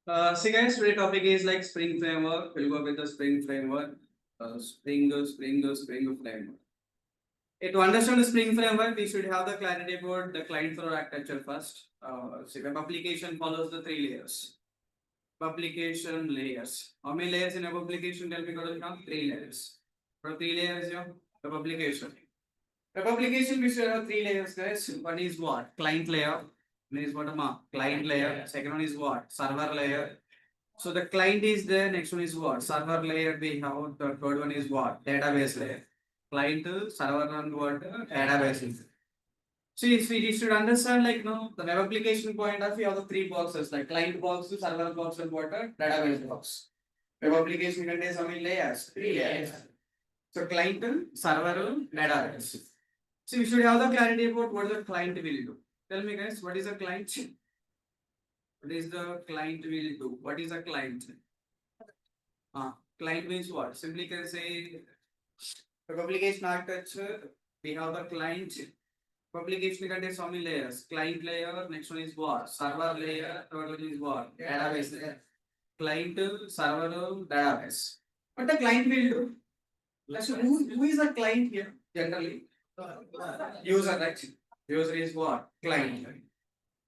So guys, today topic is like Spring framework. We'll go with the Spring framework. Spring framework. To understand the Spring framework, we should have the clarity about the client server architecture first. So web application follows the three layers. Publication layers. How many layers in a publication? Tell me, Gaurav. Three layers. For three layers, yeah. The publication. The publication we should have three layers, guys. One is what? Client layer. One is what? Client layer. Second one is what? Server layer. So the client is there. Next one is what? Server layer. We have the third one is what? Database layer. Client, server, and what? Database. So if we should understand, like, the web application point of view of the three boxes, like client box, server box, and what? Database box. Web application contains how many layers? Three layers. So client, server, database. So we should have the clarity about what the client will do. Tell me, guys, what is a client? What is the client will do? What is a client? Client means what? Simply can say the publication architecture. We have the client. Publication contains how many layers? Client layer. Next one is what? Server layer. Third one is what? Database layer. Client, server, database. What the client will do? So who is the client here generally? User, right? User is what? Client.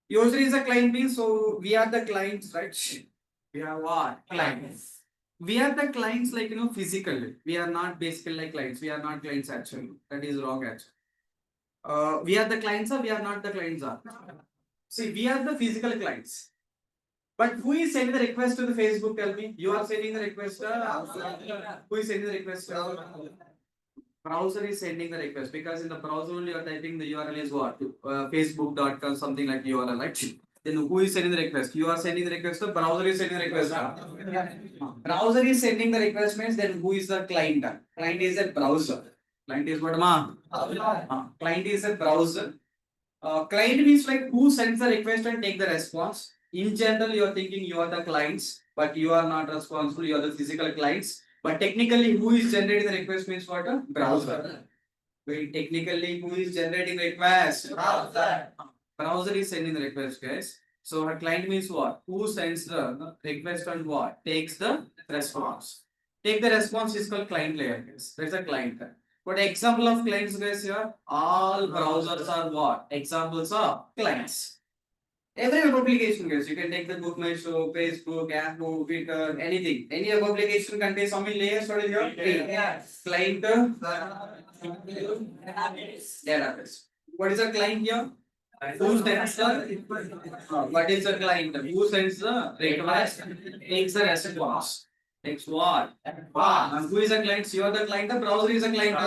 User is a client means so we are the clients, right? We are what? Clients. We are the clients like physically. We are not basically like clients. We are not clients actually. That is wrong actually. We are the clients or we are not the clients are. See, we are the physical clients. But who is sending the request to the Facebook? Tell me. You are sending the request. Who is sending the request? Browser is sending the request because in the browser only you are typing the URL is what? Facebook.com, something like URL, right? Then who is sending the request? You are sending the request, the browser is sending the request. Browser is sending the request means then who is the client? Client is a browser. Client is what, ma? Client is a browser. Client means like who sends the request and take the response. In general, you are thinking you are the clients, but you are not responsible. You are the physical clients. But technically, who is generating the request means what? A browser. Wait, technically, who is generating the request? Browser. Browser is sending the request, guys. So a client means what? Who sends the request and what? Takes the response. Take the response is called client layer, guys. That's a client. But example of clients, guys, here, all browsers are what? Examples of clients. Every web application, guys, you can take the Book My Show, Facebook, Yahoo, Twitter, anything. Any web application contains how many layers? What is your client? Database. What is a client here? Who sends the what is the client? Who sends the request? Takes the response. Takes what? And who is a client? You are the client. The browser is a client.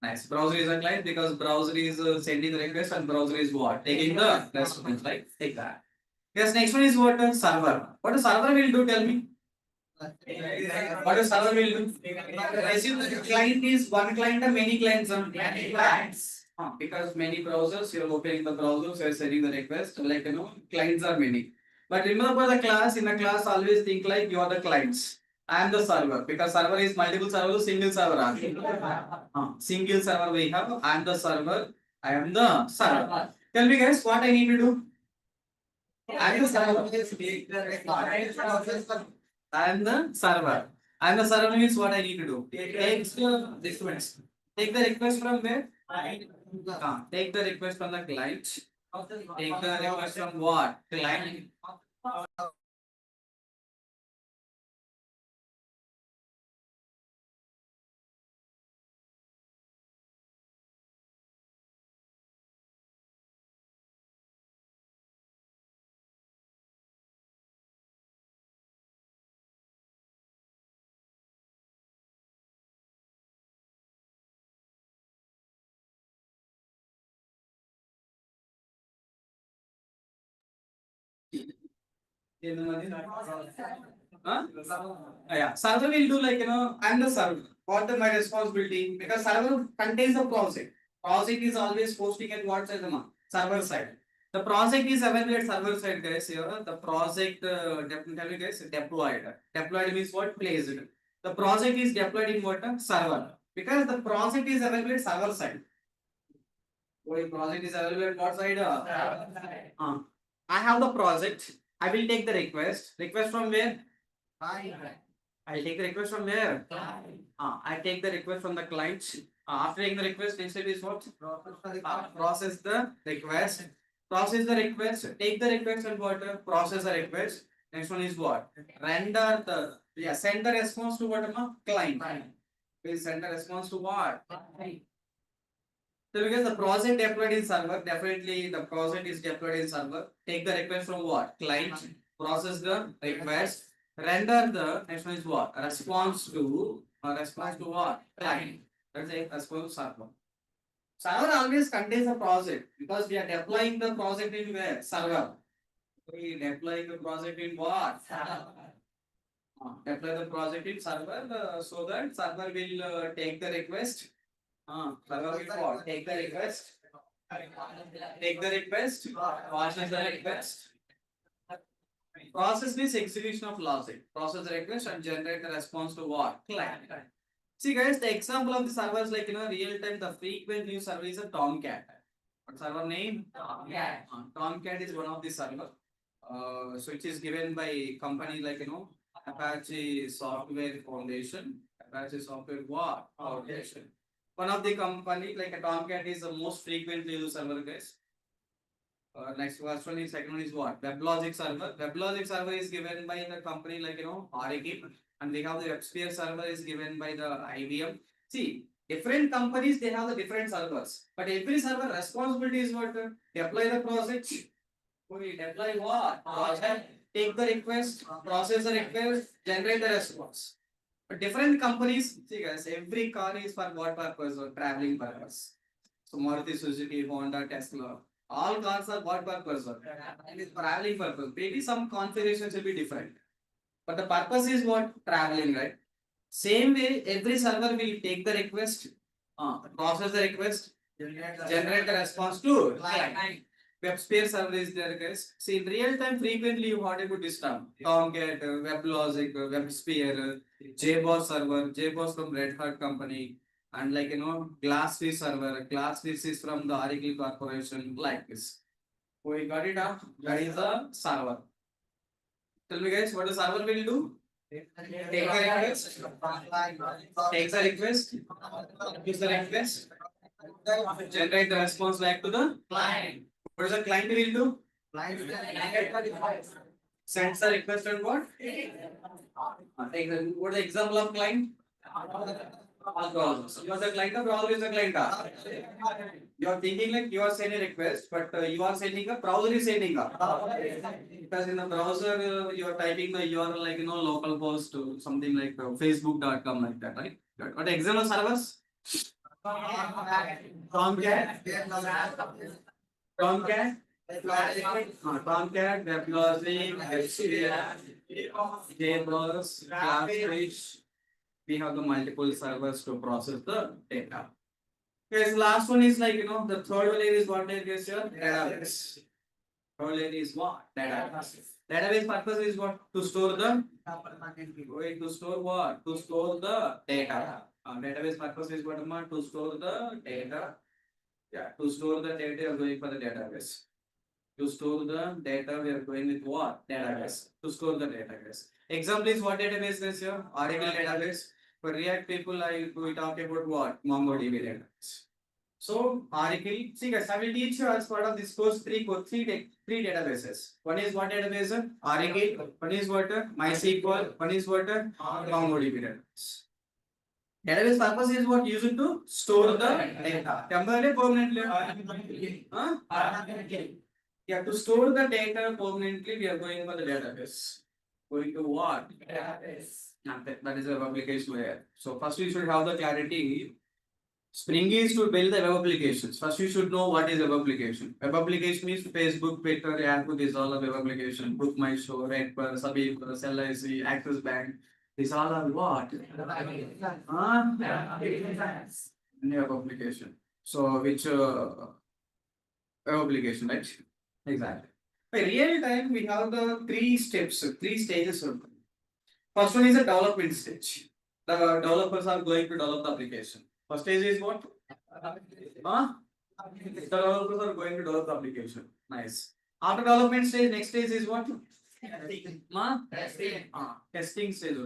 Nice. Browser is a client because browser is sending the request and browser is what? Taking the response. Right? Take that. Yes. Next one is what? Server. What a server will do? Tell me. What a server will do? Assume the client is one client or many clients? Many clients. Because many browsers, you're opening the browser, so you're sending the request. Like clients are many. But remember the class, in the class, always think like you are the clients. I am the server because server is multiple servers, single server. Single server we have. I am the server. I am the server. Tell me guys what I need to do. I am the server. I am the server. I am the server means what I need to do. Take the request. Take the request from where? Take the request from the client. Take the request from what? Client. Huh? Yeah, server will do like I'm the server. What is my responsibility? Because server contains the project. Project is always posting at what side? Server side. The project is available at server side, guys. Here, the project definitely guys deployed. Deployed means what? Placed. The project is deployed in what? Server. Because the project is available at server side. What project is available at what side? I have the project. I will take the request. Request from where? I'll take the request from where? I take the request from the client. After taking the request, next step is what? Process the request. Process the request. Take the request and what? Process the request. Next one is what? Render the send the response to what? Client. Will send the response to what? So because the project deployed in server, definitely the project is deployed in server. Take the request from what? Client. Process the request. Render the next one is what? Response to what? Client. That's a response server. Server always contains a project because we are deploying the project in where? Server. We deploying the project in what? Deploy the project in server so that server will take the request. Server will what? Take the request. Take the request. Process the request. Process means execution of logic. Process the request and generate the response to what? Client. See guys, the example of the servers like real time, the frequent use server is a Tomcat. What server name? Tomcat. Tomcat is one of the server. So it is given by company like Apache Software Foundation. Apache Software what? Foundation. One of the company like a Tomcat is the most frequently used server guys. Next first one is second one is what? WebLogic server. WebLogic server is given by the company like Oracle, and we have the WebSphere server is given by the IBM. See, different companies they have the different servers, but every server responsibility is what? Deploy the project. We deploy what? Project. Take the request, process the request, generate the response. But different companies, see guys, every car is for what purpose? Or traveling purpose. So Maruti Suzuki, Honda, Tesla. All cars are what purpose? It is traveling purpose. Maybe some configurations will be different. But the purpose is what? Traveling, right? Same way, every server will take the request, process the request, generate the response to client. WebSphere server is there, guys. See, in real time, frequently you want to put this term. Tomcat, WebLogic, WebSphere, JBoss server, JBoss from Red Hat company, and like Glassfish server. Glassfish is from the Oracle Corporation, like this. We got it up. That is the server. Tell me, guys, what the server will do? Take the request. Take the request. Use the request. Generate the response back to the client. What does the client will do? Sends the request and what? What is the example of client? Browser. You are the client or browser is the client? You are thinking like you are sending a request, but you are sending a browser is sending a. Because in the browser you are typing the URL like localhost to something like facebook.com like that, right? What external servers? Tomcat. Tomcat. Tomcat, WebLogic, JBoss, Glassfish. We have the multiple servers to process the data. Okay, so last one is like the third layer is what layer is here? Database. Third layer is what? Database. Database purpose is what? To store the to store what? To store the data. Database purpose is what? To store the data. Yeah, to store the data, you are going for the database. To store the data, we are going with what? Database. To store the database. Example is what database is here? Oracle database. For React people, we talk about what? MongoDB database. So Oracle, see guys, I will teach you as part of this course three databases. One is what database? Oracle. One is what? MySQL. One is what? MongoDB database. Database purpose is what? Used to store the data. Temporarily, permanently. Yeah, to store the data permanently, we are going for the database. Going to what? Database. That is a web application layer. So first you should have the clarity. Spring is to build the web applications. First you should know what is a web application. Web application means Facebook, Twitter, Yahoo, these all are web application. Book My Show, Redbird, Sabir, LIC, Axis Bank. These all are what? Web application. So which web application, right? Exactly. By real time, we have the three stages. First one is a development stage. The developers are going to develop the application. First stage is what? The developers are going to develop the application. Nice. After development stage, next stage is what? Testing stage.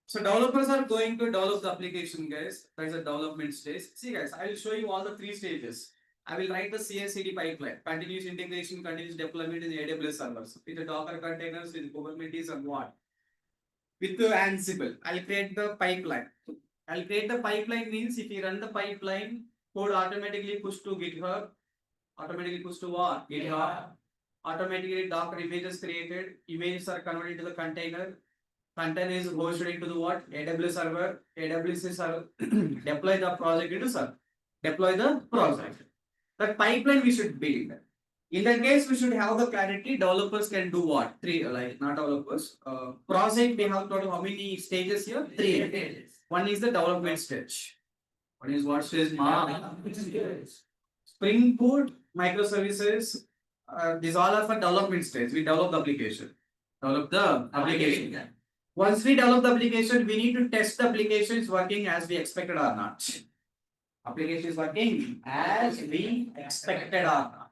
So developers are going to develop the application, guys. That is a development stage. See, guys, I will show you all the three stages. I will write the CI/CD pipeline, continuous integration, continuous deployment in AWS servers with the Docker containers, with Kubernetes and what? With the Ansible. I'll create the pipeline. I'll create the pipeline means if you run the pipeline, code automatically push to GitHub. Automatically push to what? GitHub. Automatically Docker images created. Images are converted to the container. Container is hosted into the what? AWS server. AWS server. Deploy the project into server. Deploy the project. That pipeline we should build. In that case, we should have the clarity. Developers can do what? Three, like not developers. Project, we have total how many stages here? Three. One is the development stage. One is what stage? Spring Boot, microservices. These all are for development stage. We develop the application. Develop the application. Once we develop the application, we need to test the application is working as we expected or not. Application is working as we expected or not.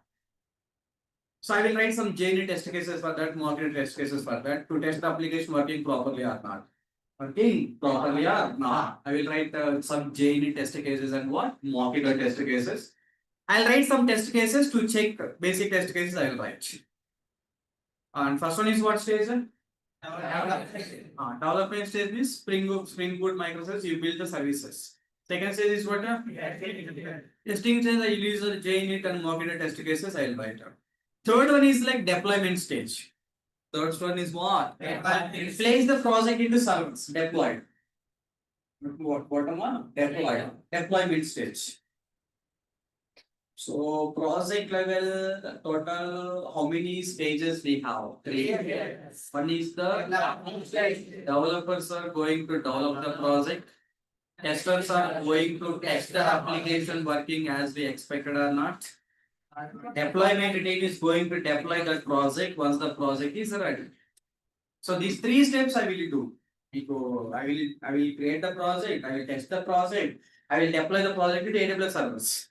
So I will write some JUnit test cases for that, mock-it test cases for that to test the application working properly or not. Working properly or not. I will write some JUnit test cases and what? Mock-it test cases. I'll write some test cases to check basic test cases I will write. And first one is what stage? Development stage means Spring Boot microservices, you build the services. Second stage is what? Testing stage, I use the JUnit and mock-it test cases I will write. Third one is like deployment stage. Third one is what? Place the project into servers. Deployed. What? Bottom one? Deployed. Deployment stage. So project level total how many stages we have? Three. One is the developers are going to develop the project. Testers are going to test the application working as we expected or not. Deployment team is going to deploy that project once the project is ready. So these three steps I will do. I will create the project, I will test the project, I will deploy the project to AWS servers.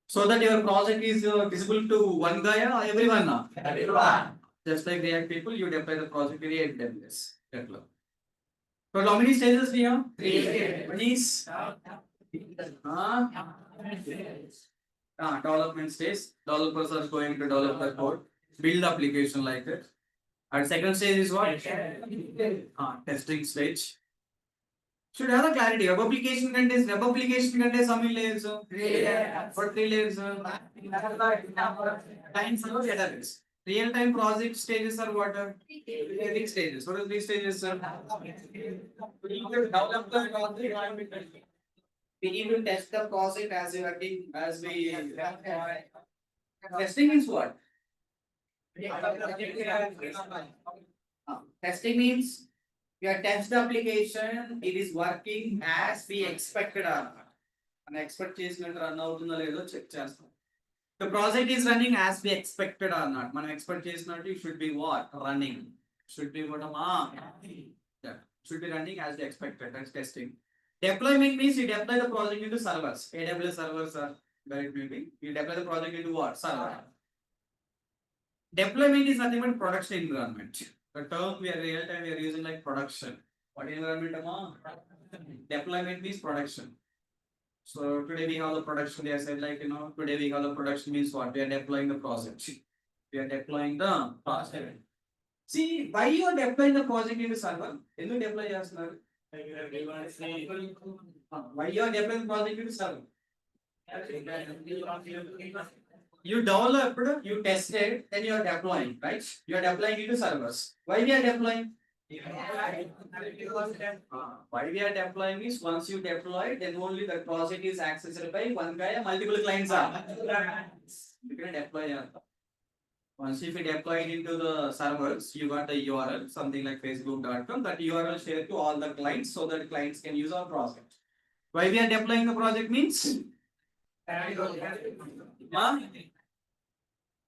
So that your project is visible to one guy or everyone now. Everyone. Just like React people, you deploy the project to AWS. Deploy. So how many stages we have? Three. One is development stage. Developers are going to develop the code, build the application like that. And second stage is what? Testing stage. Should have the clarity. Web application contains how many layers? For 3 layers. Time server database. Real time project stages are what? 3 stages. What are 3 stages? We need to test the project as we testing is what? Testing means your test the application, it is working as we expected or not. An expect చేసినట్టు run అవుతుందో లేదో check చేస్తాం. The project is running as we expected or not. మనం expect చేసినట్టు it should be what? Running. Should be what? Yeah. Should be running as we expected. That's testing. Deployment means you deploy the project into servers. AWS servers are very big. You deploy the project into what? Server. Deployment is nothing but production environment. The term we are real time we are using like production. What environment am I? Deployment means production. So today we have the production. They said like today we have the production means what? We are deploying the project. We are deploying the project. See why you are deploying the project into server? Endu deploy chestunaru? Why you are deploying the project into server? You developed, you tested, then you are deploying, right? You are deploying into servers. Why we are deploying? Why we are deploying is once you deploy, then only the project is accessed by one guy and multiple clients are. You can deploy. Once if you deploy it into the servers, you got the URL, something like facebook.com, that URL share to all the clients so that clients can use our project. Why we are deploying the project means?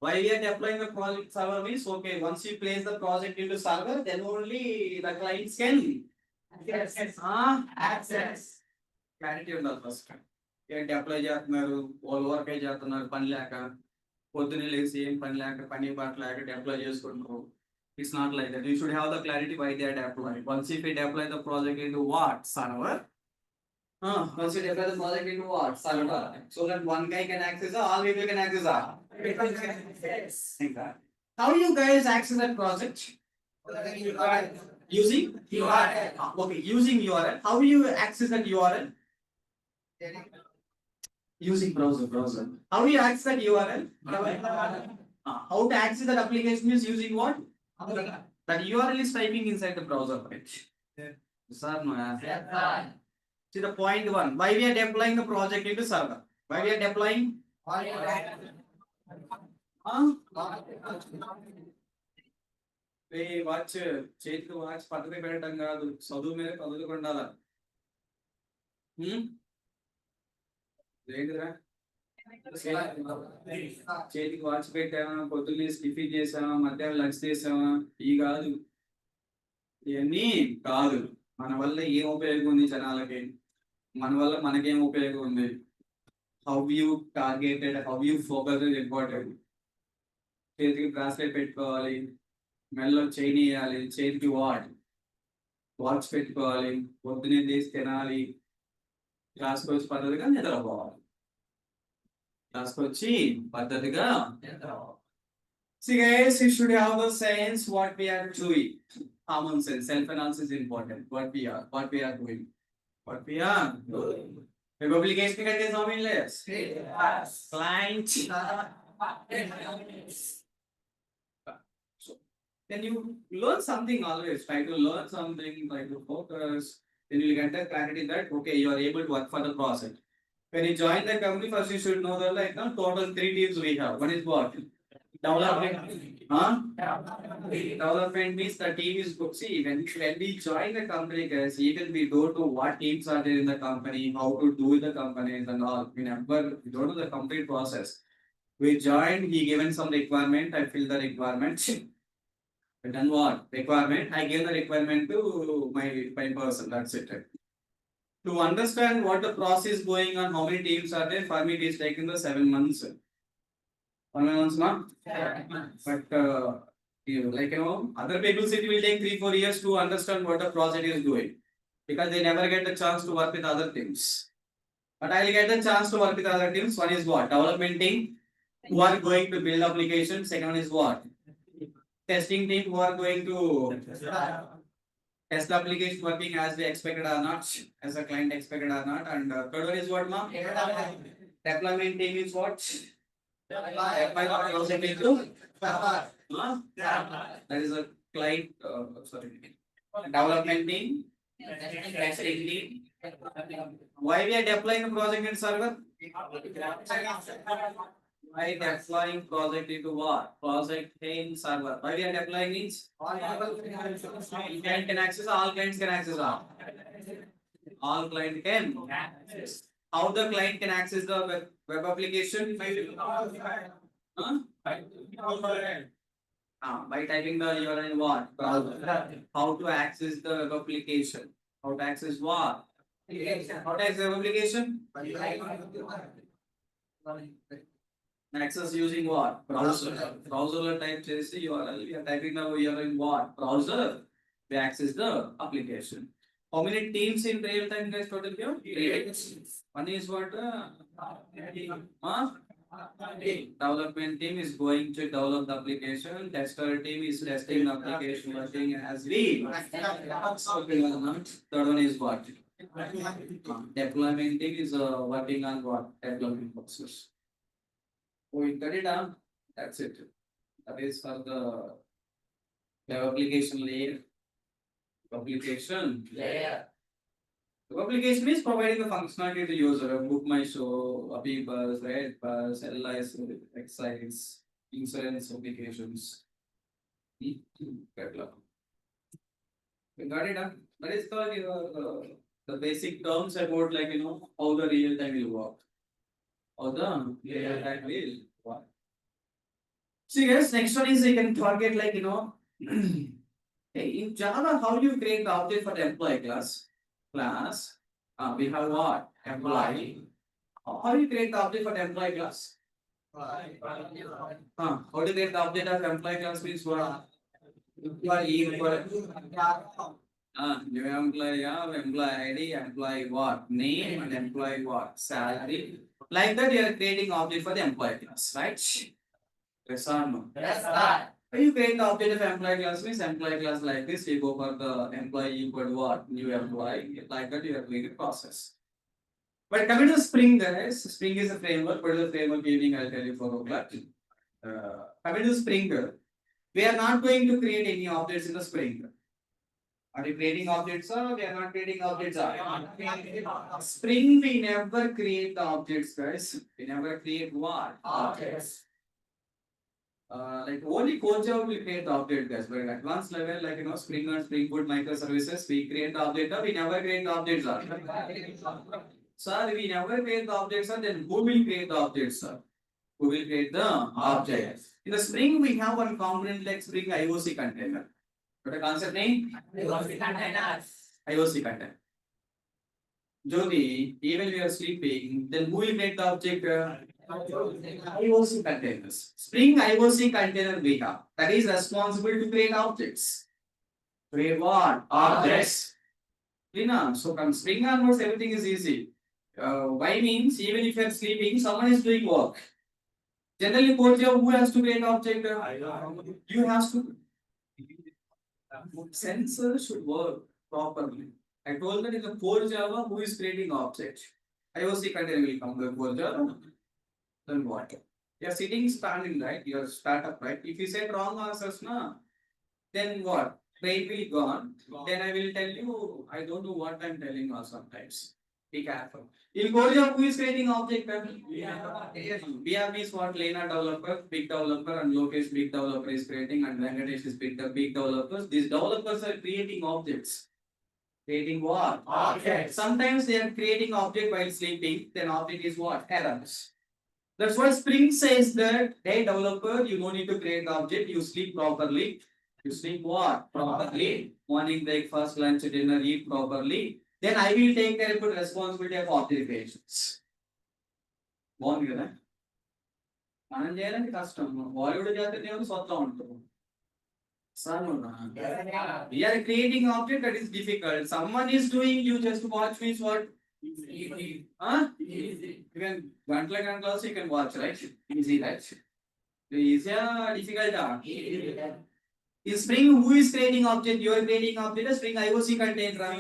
Why we are deploying the project server means okay, once you place the project into server, then only the clients can access. Clarity on the first. You deploy చేస్తున్నారు all work చేస్తున్నారు పని లేక పొద్దున్నే లేసి ఏం పని లేక పని పాట లేక deploy చేసుకుంటారు. It's not like that. You should have the clarity why they are deployed. Once if we deploy the project into what? Server. Once you deploy the project into what? Server. So that one guy can access all people can access all. Yes. Exactly. How you guys access that project? Using URL. Okay, using URL. How will you access that URL? Using browser. How do you access that URL? How to access that application is using what? That URL is typing inside the browser page. Yes or no? Yes. See the point one. Why we are deploying the project into server? Why we are deploying? Watch చేతికి watch పక్కన పెట్టడం కాదు చదువు మీద చదువుకు ఉండాలా ఏంటిరా చేతికి వాచ్ పెట్టామా పొద్దున్నే టిఫిన్ చేసామా మధ్యాహ్నం లంచ్ చేసామా ఇవి కాదు ఇవన్నీ కాదు మన వల్ల ఏం ఉపయోగం ఉంది జనాలకి మన వల్ల మనకేం ఉపయోగం ఉంది how you targeted how you focus is important చేతికి బ్రాస్లెట్ పెట్టుకోవాలి మెడలో చైన్ వేయాలి చేతికి వాచ్ పెట్టుకోవాలి పొద్దునే తీసి తినాలి క్లాస్కి వచ్చి పద్ధతిగా నిద్రపోవాలి క్లాస్కి వచ్చి పద్ధతిగా నిద్రపోవాలి. See guys, you should have the sense what we are doing. Common sense, self-analysis is important. What we are doing. What we are doing. Publication contains how many layers? Yes. Client. So, then you learn something always. Try to learn something, try to focus. Then you will get the clarity that, okay, you are able to work for the project. When you join the company, first you should know that like total 3 teams we have. One is what? Development. Development means the team is good. See, when we join the company, guys, even we don't know what teams are there in the company, how to do the companies and all. We don't know the complete process. We joined, he given some requirement, I fill the requirement. I done what? Requirement. I gave the requirement to my person. That's it. To understand what the process going on, how many teams are there, for me it is taking the 7 months. 1 month, not? But other people it will take 3-4 years to understand what the project is doing because they never get the chance to work with other teams. But I will get the chance to work with other teams. One is what? Development team who are going to build application. Second one is what? Testing team who are going to test the application working as they expected or not, as the client expected or not. And third one is what, ma'am? Deployment team is what? That is a client, development team, testing team. Why we are deploying a project in server? Why deploying project into what? Project in server. Why we are deploying means client can access, all clients can access all client can access. How the client can access the web application? By typing the URL what? How to access the web application? How to access what? How to access the web application? Access using what? Browser. Browser type chesi URL. We are typing the URL in what? Browser. We access the application. How many teams in real time guys total here? 3. One is what? Development team is going to develop the application. Tester team is testing the application working as we. Third one is what? Deployment team is working on what? Development process. We cut it down. That's it. That is for the web application layer. Application layer. The application is providing the functionality to the user. Book my show, Abibus, Redbus, LIS, Excise, insurance applications. We got it done. That is the basic terms about how the real time will work. How the real time will work. See guys, next one is you can target hey, in Java, how do you create the object for the employee class? We have what? Employee. How do you create the object for the employee class? How do you create the object of employee class means what? New employee, employee ID, employee what? Name and employee what? Salary. Like that, you are creating object for the employee class, right? Yes or no? Yes, sir. When you create the object of employee class means employee class like this, you go for the employee equal what? New employee. Like that, you are doing the process. But coming to Spring, guys, Spring is a framework. What is the framework meaning? I'll tell you 4 o'clock. Coming to Spring, we are not going to create any objects in the Spring. Are we creating objects or we are not creating objects? Spring, we never create the objects, guys. We never create what? Objects. Like only core Java will create the object, guys. But at advanced level, like Spring and Spring Boot microservices, we create the object. We never create the objects. Sir, we never create the objects. Then who will create the objects? Sir? Who will create the objects? In the Spring, we have one component like Spring IOC container. What a concept name? IOC containers. IOC container. Jyoti, even we are sleeping, then who will create the object? IOC containers. Spring IOC container we have. That is responsible to create objects. Create what? Objects. Lina, so from Spring onwards, everything is easy. Why means even if you are sleeping, someone is doing work. Generally, core Java, who has to create object? You have to. Sensor should work properly. I told that in the core Java, who is creating object? IOC container will come to core Java. Then what? You are sitting standing, right? You are startup, right? If you said wrong answers, na, then what? Brain will gone. Then I will tell you, I don't know what I'm telling you sometimes. Be careful. In core Java, who is creating object? BR means what? Lena developer, big developer, and Lokesh big developer is creating, and Venkatesh is big developers. These developers are creating objects. Creating what? Objects. Sometimes they are creating object while sleeping. Then object is what? Errors. That's why Spring says that, hey developer, you don't need to create the object. You sleep properly. You sleep what? Properly. Morning, breakfast, lunch, dinner, eat properly. Then I will take care of the responsibility of object creations. బాగుంది కదా మనం చేయాలంటే కష్టం బాలీవుడ్ చేస్తేనేమో స్వత్వం ఉంటుంది we are creating object that is difficult. Someone is doing, you just watch means what? Easy. Huh? Easy. Even gantla also you can watch, right? Easy, right? Easy or difficult? Easy. In Spring, who is creating object? You are creating object. Spring IOC container.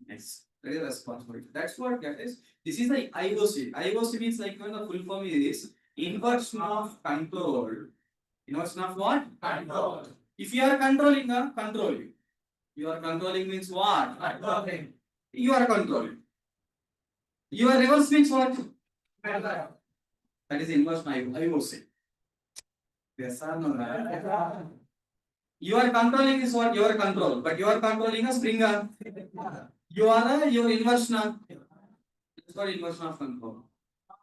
Yes. That is responsibility. That's what that is. This is the IOC. IOC means like when the full form is inversion of control. Inversion of what? Control. If you are controlling, controlling. You are controlling means what? Controlling. You are controlling. You are reverse means what? That is inversion IOC. Yes or no? You are controlling is what? You are control. But you are controlling a springer. You are your inversion. That's what inversion of control.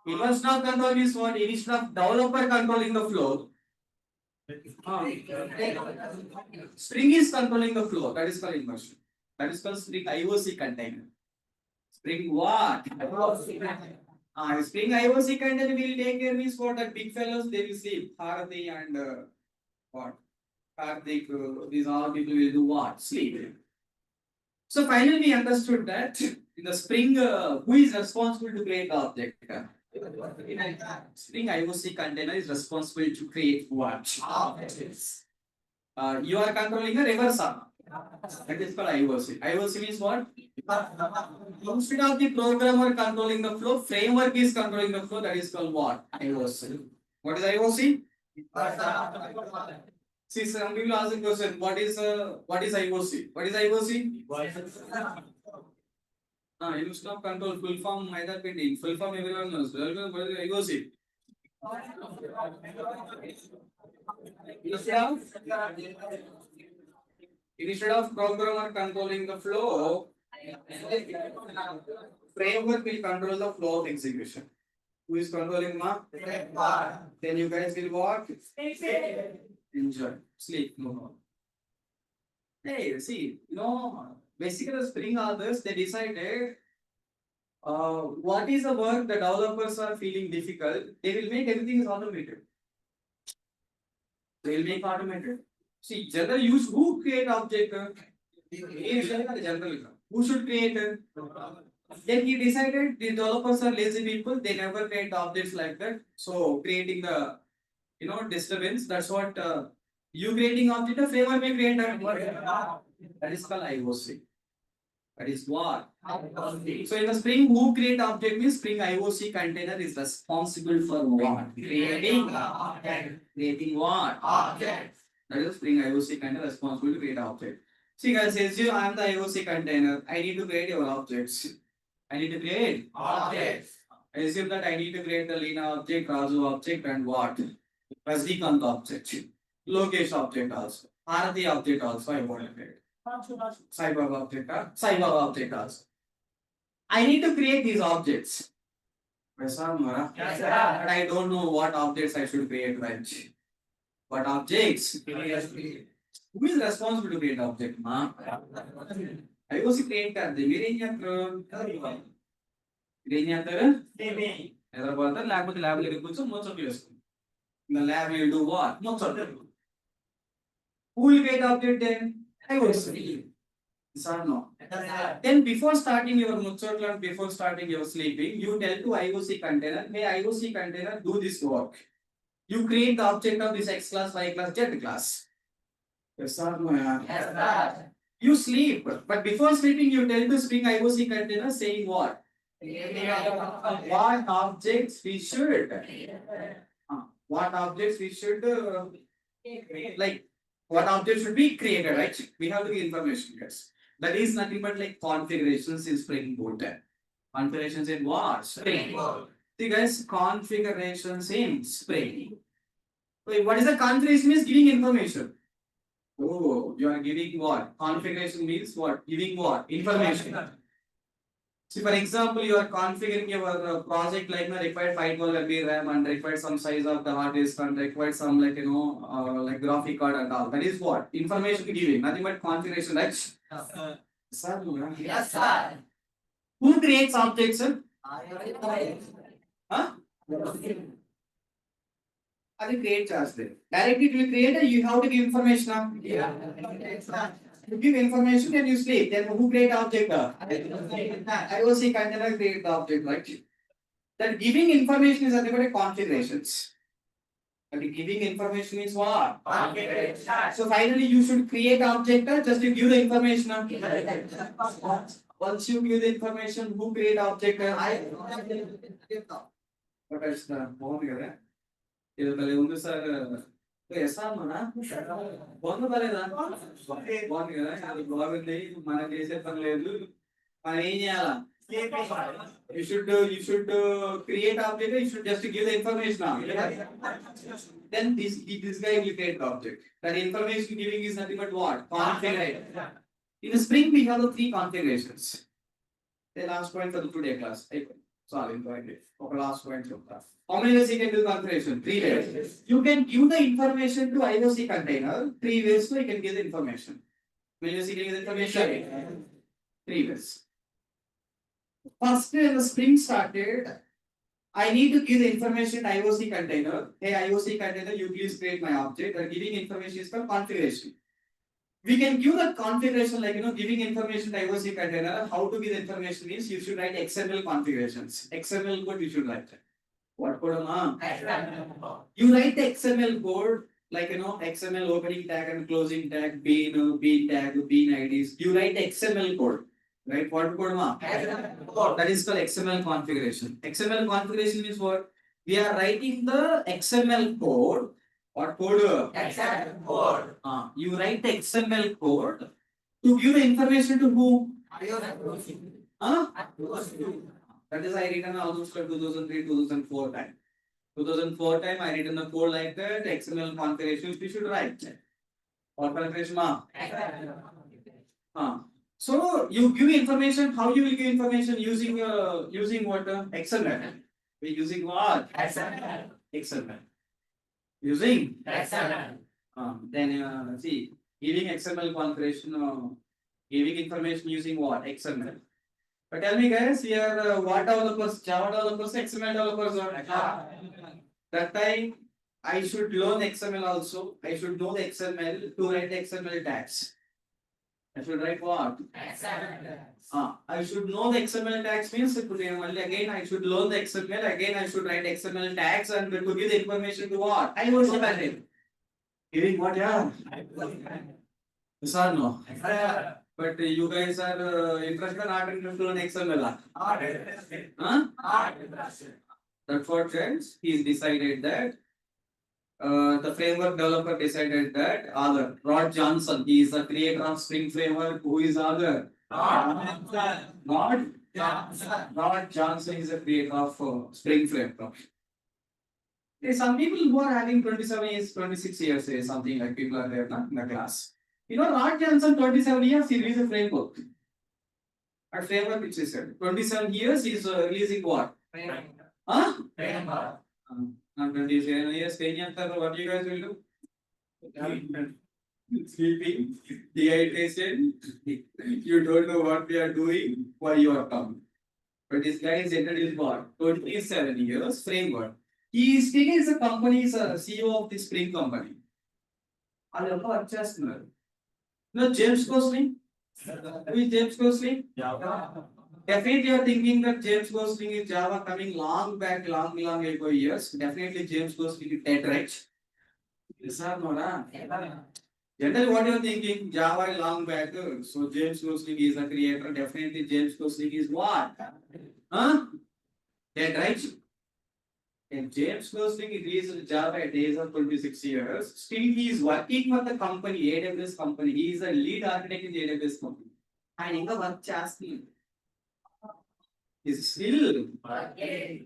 Inversion of control is what? Instead of developer controlling the flow. Spring is controlling the flow. That is called inversion. That is called Spring IOC container. Spring what? Spring IOC container will take care means what? That big fellows they will sleep. Hardi and what? Karthik, these all people will do what? Sleep. So finally we understood that in the Spring, who is responsible to create the object? Spring IOC container is responsible to create what? Objects. You are controlling a reverse arm. That is called IOC. IOC means what? Instead of the programmer controlling the flow, framework is controlling the flow. That is called what? IOC. What is IOC? See, some people ask the question, what is IOC? What is IOC? Instead of control, full form, either pending. Full form, everyone knows. What is IOC? Instead of programmer controlling the flow, framework will control the flow of execution. Who is controlling ma? Then you guys will what? Enjoy. Sleep. No. Hey, see, basically the Spring authors, they decided what is the work the developers are feeling difficult, they will make everything is automated. They will make automated. See, general use who create object? General. Who should create? Then he decided the developers are lazy people, they never create objects like that. So creating the disturbance, that's what you creating object, a framework may create that is called IOC. That is what? So in the Spring, who create object means Spring IOC container is responsible for what? Creating creating what? Object. That is Spring IOC container responsible to create object. See guys, says you I am the IOC container. I need to create your objects. I need to create objects. I assume that I need to create the Lina object, Raju object, and what? Rajnikant object. Lokesh object also. Arati object also I want to create. Sai Baba object also. I need to create these objects. Yes, sir. But I don't know what objects I should create, right? What objects? Who is responsible to create object, ma? I was create that. In the lab, you do what? Who will create object then? I was. Yes or no? Then before starting your Muchotlan, before starting your sleeping, you tell to IOC container, hey IOC container, do this work. You create the object of this X class, Y class, Z class. Yes or no? Yes, sir. You sleep, but before sleeping, you tell to Spring IOC container saying what? What objects we should? What objects we should like? What object should be created, right? We have to give information, yes. That is nothing but like configurations in Spring Boot. Configurations in what? Spring. See guys, configurations in Spring. Wait, what is the configuration means giving information. Oh, you are giving what? Configuration means what? Giving what? Information. See, for example, you are configuring your project like required 512 MB RAM and required some size of the hard disk and required some like like graphic card and all. That is what? Information giving, nothing but configuration, right? Sir, yes, sir. Who creates objects, sir? Huh? I will create charge there. Directly to create, you have to give information. You give information and you sleep. Then who create object? IOC container create the object, right? That giving information is nothing but configurations. And giving information is what? So finally you should create object just to give the information. Once you give the information, who create object? What is the phone? ఇది భలే ఉంది sir ఎస్ఆర్మనా బాగుంది పర్లేదా బాగుంది కదా అది బాగుంది మనం చేసే పని లేదు మనం ఏం చేయాలా you should create object, you should just give the information. Then this guy will create the object. That information giving is nothing but what? Configuration. In the Spring we have the 3 configurations. The last point for the today class. Sorry, okay, last point. How many ways you can do configuration? 3 ways. You can give the information to IOC container. 3 ways so you can give the information. When you give the information, 3 ways. First, when the Spring started, I need to give the information to IOC container. Hey, IOC container, you please create my object. The giving information is called configuration. We can give the configuration like giving information to IOC container. How to give the information is you should write XML configurations. XML code you should write. What code, ma? You write the XML code like XML opening tag and closing tag, bean tag, bean IDs. You write the XML code. Right? What code, ma? That is called XML configuration. XML configuration is what? We are writing the XML code. What code? XML code. You write the XML code to give the information to who? That is I written almost 2003, 2004 time. 2004 time I written the code like that. XML configurations we should write. What configuration, ma? So you give information. How you will give information using what? XML. We using what? XML. XML. Using XML. Then see, giving XML configuration, giving information using what? XML. But tell me guys, here what developers? Java developers, XML developers or that time I should learn XML also. I should know the XML to write XML tags. I should write what? XML. I should know the XML tags means again I should learn the XML. Again I should write XML tags and to give the information to what? I was panel. Giving what? Yeah. Yes or no? But you guys are interested or not interested in XML? Huh? That's what friends. He's decided that. The framework developer decided that Arthur Rod Johnson, he is the creator of Spring Framework. Who is Arthur? Rod Johnson. Rod Johnson is the creator of Spring Framework. There are some people who are having 27 years, 26 years, say something like people are there in the class. You know, Rod Johnson, 27 years, he released a framework. A framework which is 27 years, he is releasing what? Huh? Framework. And 27 years, what you guys will do? Sleeping, dehydration, you don't know what we are doing, why you are coming. But this guy is introduced what? 27 years framework. He is speaking as a company's CEO of the Spring company. I'll have adjustment. No, James Gosling. Who is James Gosling? Definitely, you are thinking that James Gosling is Java coming long back, long ago years. Definitely, James Gosling is dead, right? Yes or no? Generally, what you are thinking? Java is long back. So, James Gosling is the creator. Definitely, James Gosling is what? Huh? Dead, right? And James Gosling is Java at the age of 26 years. Still, he is working for the company, AWS company. He is a lead architect in the AWS company. And in the work chassis. Is still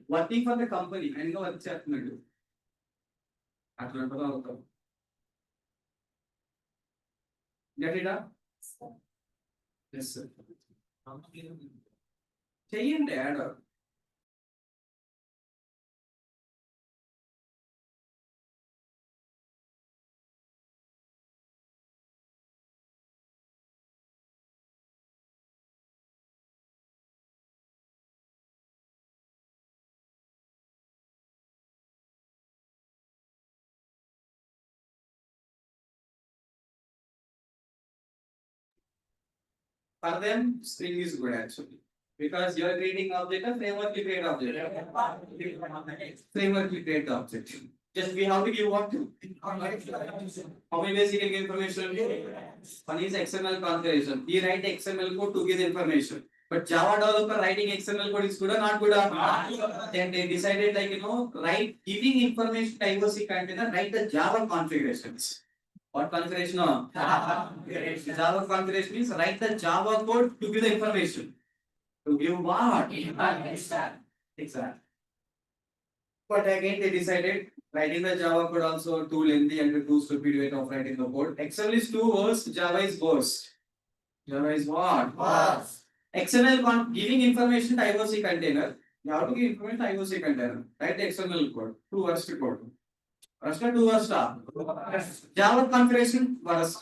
working for the company and no work చేస్తున్నాడు అట్లా ఉంటుందా అవుతాం గట్టిగా yes sir చెయ్యండి add For them, Spring is good actually. Because you are creating object, a framework you create object. Framework you create object. Just we have to give what? How many ways you can give information? One is XML configuration. We write XML code to give information. But Java developer writing XML code is good or not good? Then they decided write giving information to IOC container, write the Java configurations. What configuration? Java configuration means write the Java code to give the information. To give what? Exactly. But again, they decided writing the Java code also too lengthy and too stupid way of writing the code. XML is too worst, Java is worst. Java is what? Worst. XML giving information to IOC container. You have to give information to IOC container. Write the XML code. Too worst code. Worst or too worst? Java configuration worst.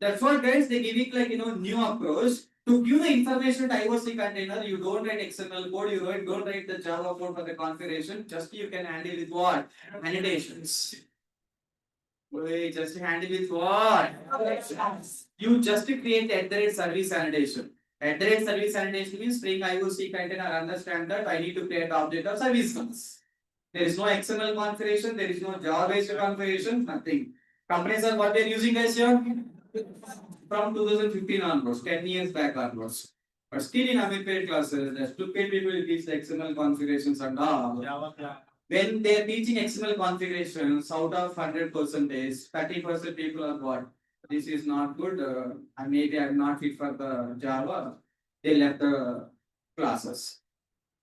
That's what guys they giving new approach. To give the information to IOC container, you don't write XML code, you don't write the Java code for the configuration, just you can handle with what? Annotations. Wait, just handle with what? You just create @service annotation. @service annotation means Spring IOC container understand that I need to create object of service class. There is no XML configuration, there is no Java based configuration, nothing. Companies are what they are using guys here? From 2015 onwards, 10 years back onwards. But still in Amirpet classes, the stupid people teach the XML configurations and all. When they are teaching XML configurations, out of 100%, 30% people are what? This is not good, and maybe I'm not fit for the Java. They left the classes.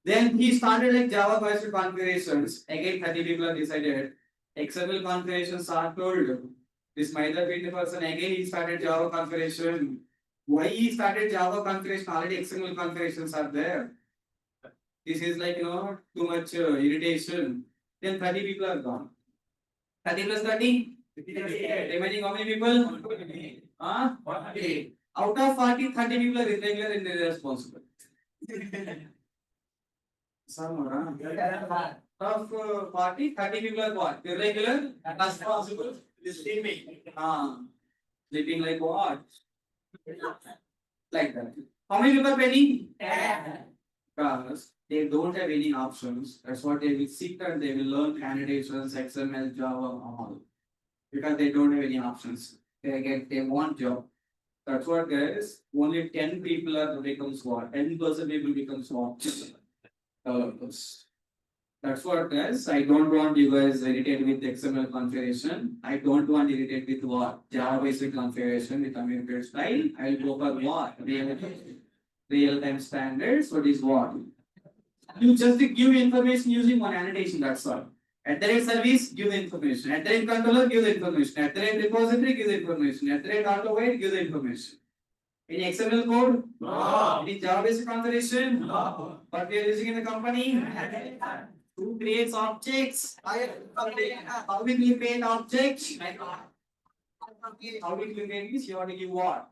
Then he started like Java based configurations. Again, 30 people are decided. XML configurations are told. This might have been the person again he started Java configuration. Why he started Java configuration? Already XML configurations are there. This is too much irritation. Then 30 people are gone. 30 plus 30? Remaining how many people? Huh? 40. Out of 40, 30 people are irregular and irresponsible. of party, 30 people are what? Irregular, responsible, sleeping. Sleeping like what? Like that. How many people are paying? 10. Because they don't have any options. That's what they will sit and they will learn annotations, XML, Java, all. Because they don't have any options. They want job. That's what guys. Only 10 people are becomes what? 10% people becomes what? Developers. That's what guys. I don't want you guys irritated with XML configuration. I don't want irritated with what? Java basic configuration with American style. I'll go for what? Real time standards. What is what? You just give information using one annotation. That's all. At the rate service, give the information. At the rate controller, give the information. At the rate repository, give the information. At the rate auto wait, give the information. Any XML code? No. Any Java basic configuration? No. What we are using in the company? Who creates objects? How we create objects? How we create this? You have to give what?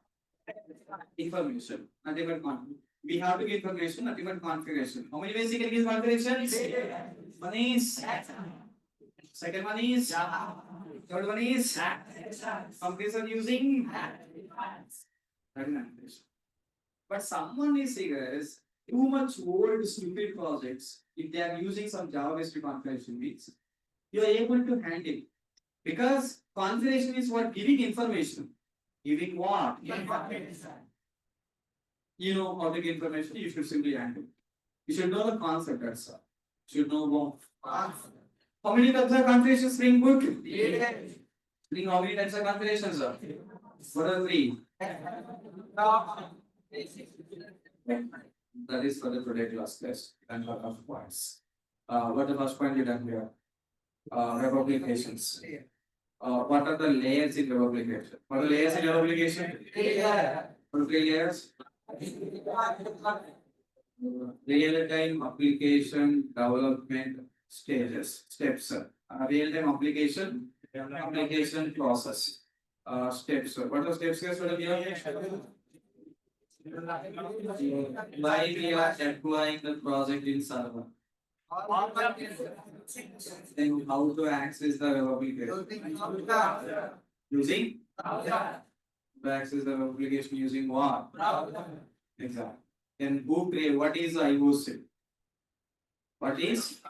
Information. Nothing but configuration. We have to give information, nothing but configuration. How many ways you can give configuration? One is. Second one is. Third one is. Companies are using. But someone is saying is too much old stupid projects. If they are using some Java-based configuration means you are able to handle because configuration is what giving information. Giving what? Information. You know how to give information, you should simply handle. You should know the concept, that's all. You should know what. How many types of configurations Spring Boot? Spring, how many types of configurations are? What are three? That is for the today class test and lot of points. What the first point you done here? Web applications. What are the layers in web application? What are the layers in web application? What are the layers? Real-time application development stages, steps. Real-time application process. Steps. What are steps? Guys, what are the why we are deploying the project in server? Then how to access the web application? Using? To access the web application using what? Exactly. Then who create? What is IOC? What is?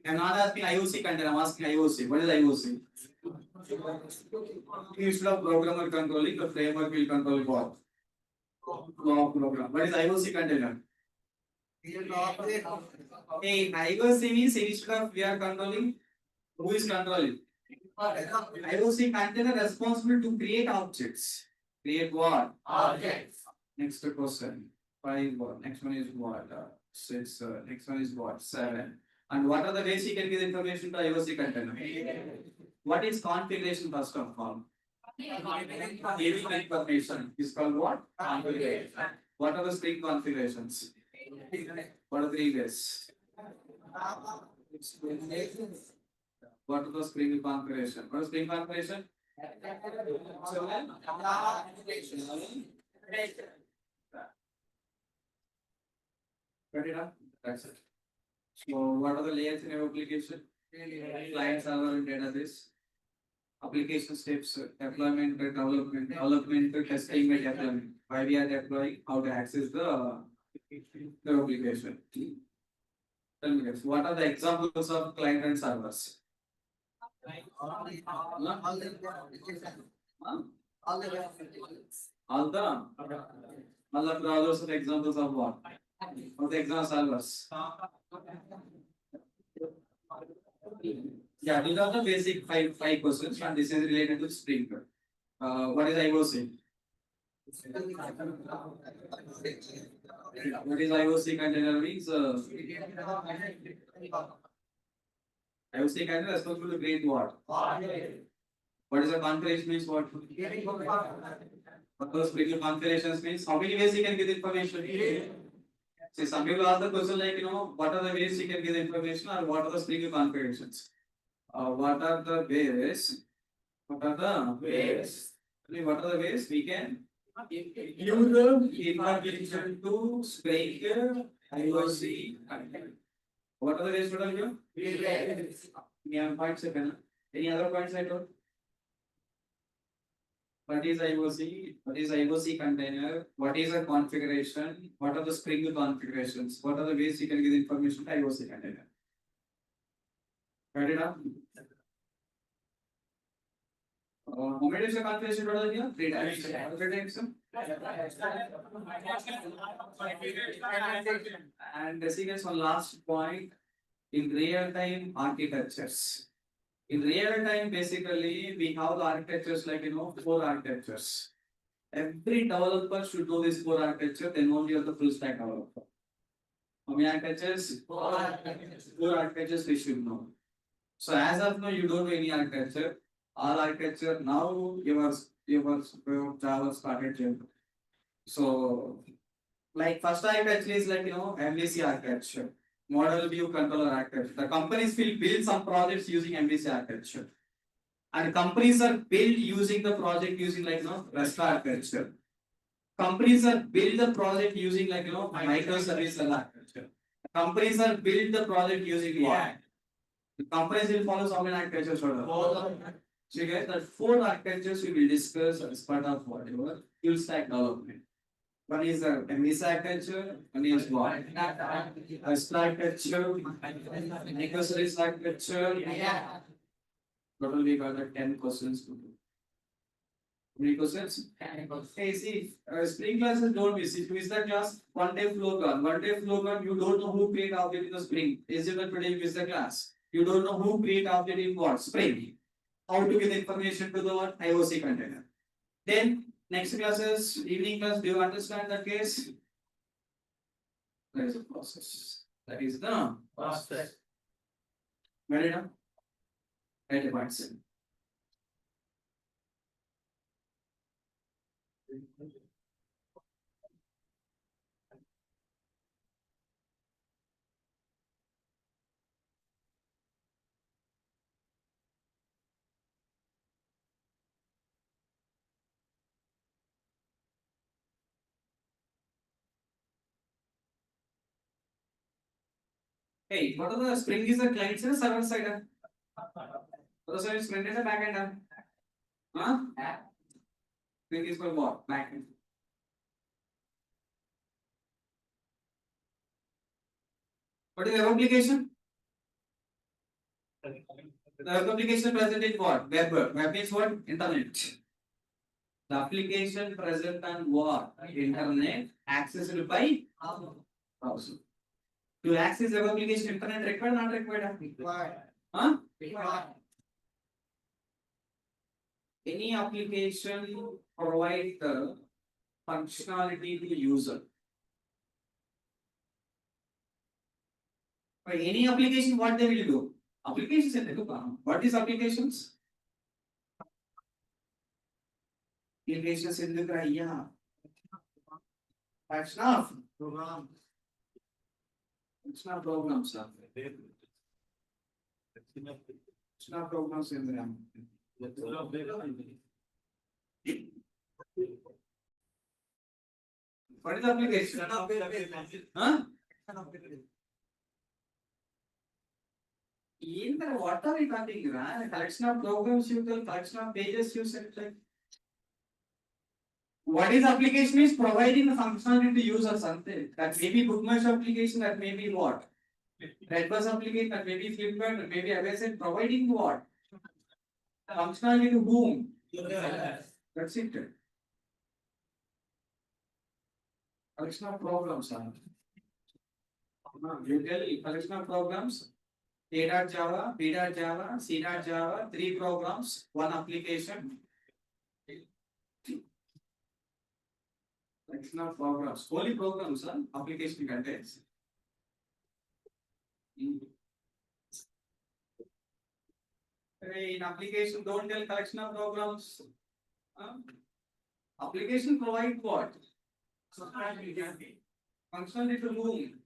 I'm not asking IOC content. I'm asking IOC. What is IOC? Instead of programmer controlling, the framework will control what? Program. What is IOC container? Hey, IOC means instead of we are controlling, who is controlling? IOC container responsible to create objects. Create what? Objects. Next question. 5. Next one is what? 6. Next one is what? 7. And what are the ways you can give information to IOC container? What is configuration first of all? Giving information is called what? Configuration. What are the string configurations? What are the ways? What are the string configuration? What is string configuration? Got it up? That's it. So what are the layers in your application? Client server and database. Application steps, deployment, development, testing, and deployment. Why we are deploying, how to access the application. Tell me guys, what are the examples of client and servers? All the browsers are examples of what? What the example servers? Yeah, these are the basic five questions, and this is related to Spring. What is IOC? What is IOC container means? IOC container is responsible to create what? What is a configuration means what? What those Spring configurations means? How many ways you can get information? See, some people ask the question like, what are the ways you can get information or what are the Spring configurations? What are the ways? What are the ways? What are the ways we can use the information to Spring IOC content? What are the ways total here? We have points. Any other points I told? What is IOC? What is IOC container? What is a configuration? What are the Spring configurations? What are the ways you can give information to IOC container? Got it up? How many times the configuration total here? 3 times. Three times. And this is one last point in real-time architectures. In real time, basically, we have the architectures like 4 architectures. Every developer should know this 4 architecture, then only you're the full stack developer. How many architectures? 4 architectures. 4 architectures we should know. So as of now, you don't know any architecture. All architecture now your Java started Java. So like first architecture is like MVC architecture. Model view controller architecture. The companies will build some projects using MVC architecture. And companies are built using the project using like REST architecture. Companies are build the project using like microservice architecture. Companies are build the project using what? The companies will follow some architecture order. So guys, the 4 architectures we will discuss as part of whatever full stack development. One is the MVC architecture, one is what? REST architecture, microservice architecture. Total we got 10 questions to do. How many questions? 10 questions. Hey, see, Spring classes don't miss. If you miss that class, one day flow gone. One day flow gone, you don't know who create object in the Spring. Is it that today you miss the class? You don't know who create object in what? Spring. How to give the information to the what? IOC container. Then next classes, evening class, do you understand that case? That is the process. That is the process. Got it now? Write a point. Hey, what are the Spring is the client side or server side? Other side is front end or back end? Huh? Spring is for what? Back end. What is the web application? The web application present in what? Web. Web means what? Internet. The application present on what? Internet accessible by browser. To access web application, internet required or not required? Required. Huh? Required. Any application provide the functionality to the user. For any application, what they will do? Applications in the what is applications? Applications in the yeah. Function of program. Function of programs. Function of programs in the what is application? Huh? What are we talking about? Collection of programs you tell, collection of pages you said like. What is application is providing the functionality to use or something. That may be bookmark application, that may be what? Redbus application, that may be Flipkart, that may be Amazon, providing what? Functionality to whom? That's it. Collection of programs. You tell collection of programs. A.Java, B.Java, C.Java, 3 programs, 1 application. Collection of programs. Only programs, application contains. In application, don't tell collection of programs. Application provide what? Functionality to whom?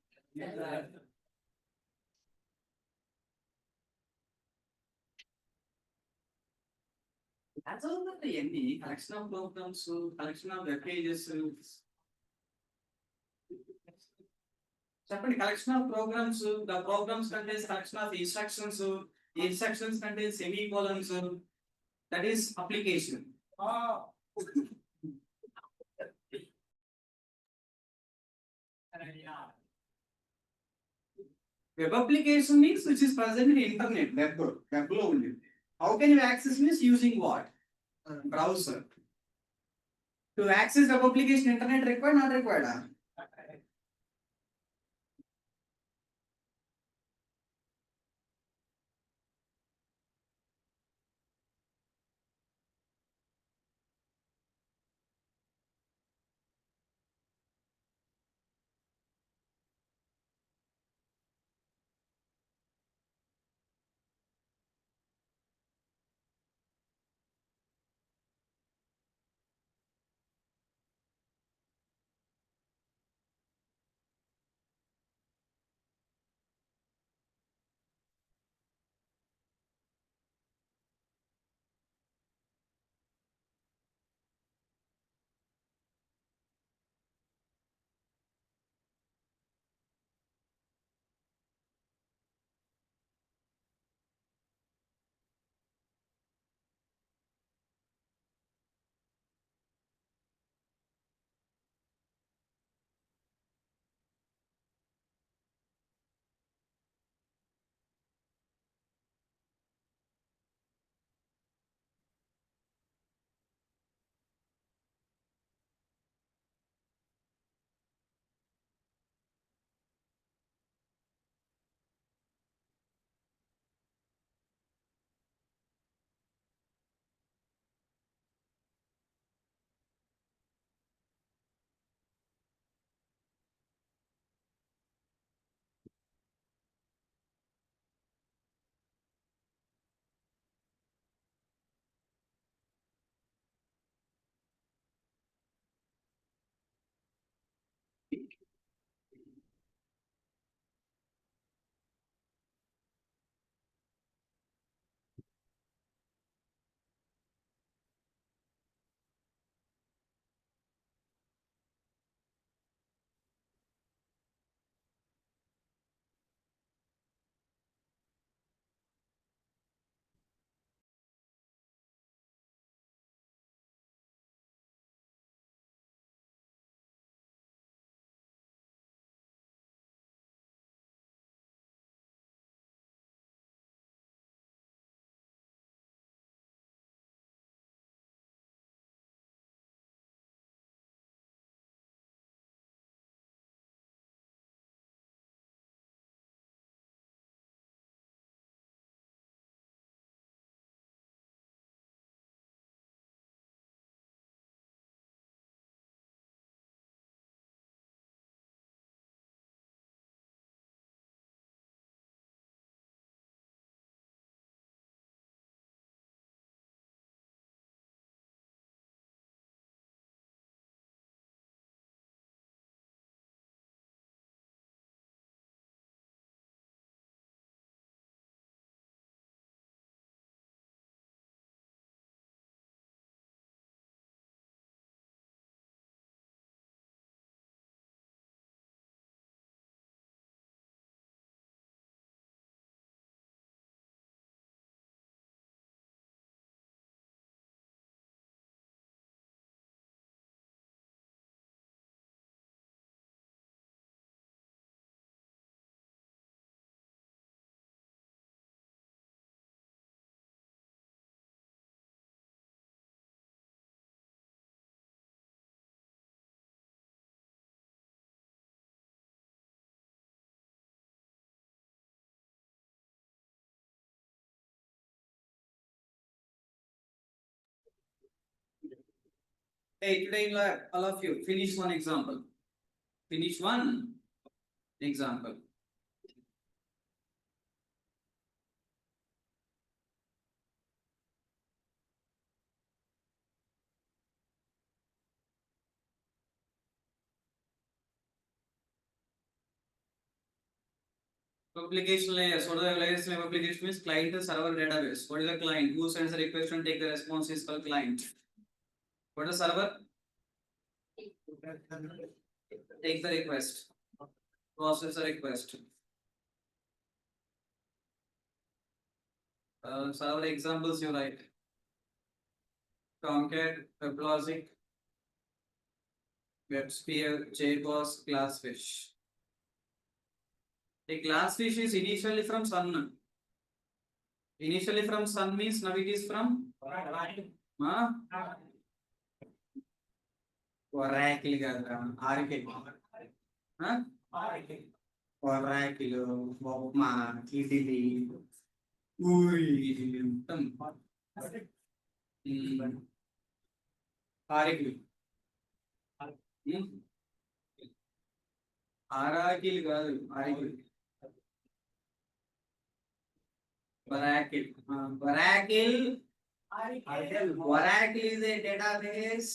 That's all that the ND, collection of programs, collection of web pages. So చెప్పండి, collection of programs, the programs contains collection of instructions, the instructions contain semicolons, that is application. Web application means which is present in internet, web లో ఉంది. How can you access means using what? Browser. To access web application, internet required, not required? Hey, today all of you finish one example. Finish one example. Application layers. What are the layers of application means? Client to server database. What is the client? Who sends the request and take the response is called client. What is the server? Take the request. process a request. Several examples you write. Tomcat, WebLogic, WebSphere, JBoss, Glassfish. A glassfish is initially from sun. Initially from sun means now it is from Oracle కదా Oracle Oracle upma idli puri Oracle Oracle కాదు Oracle Oracle Oracle is a database.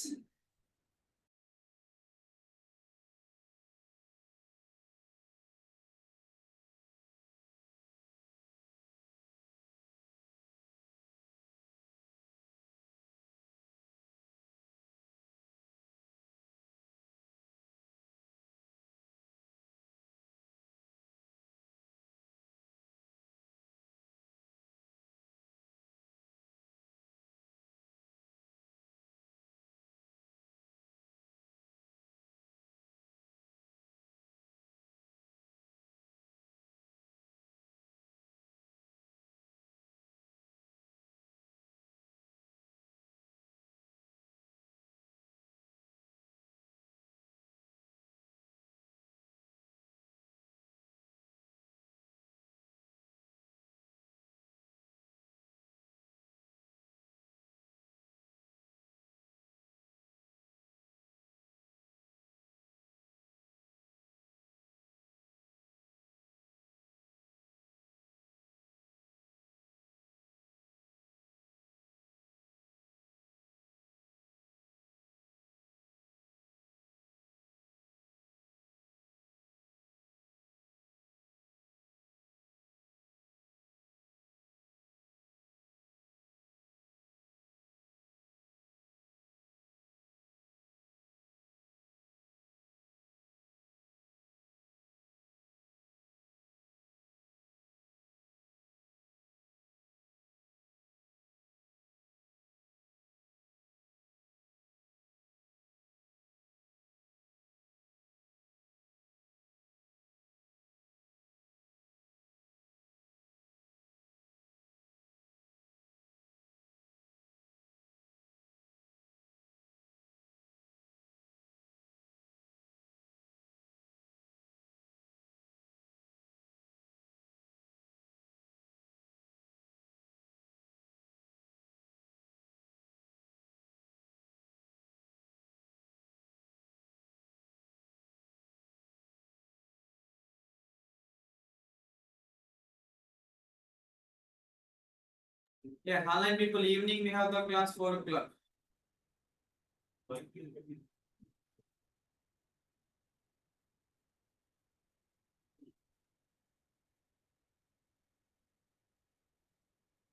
Yeah, online people evening we have the class 4 o'clock.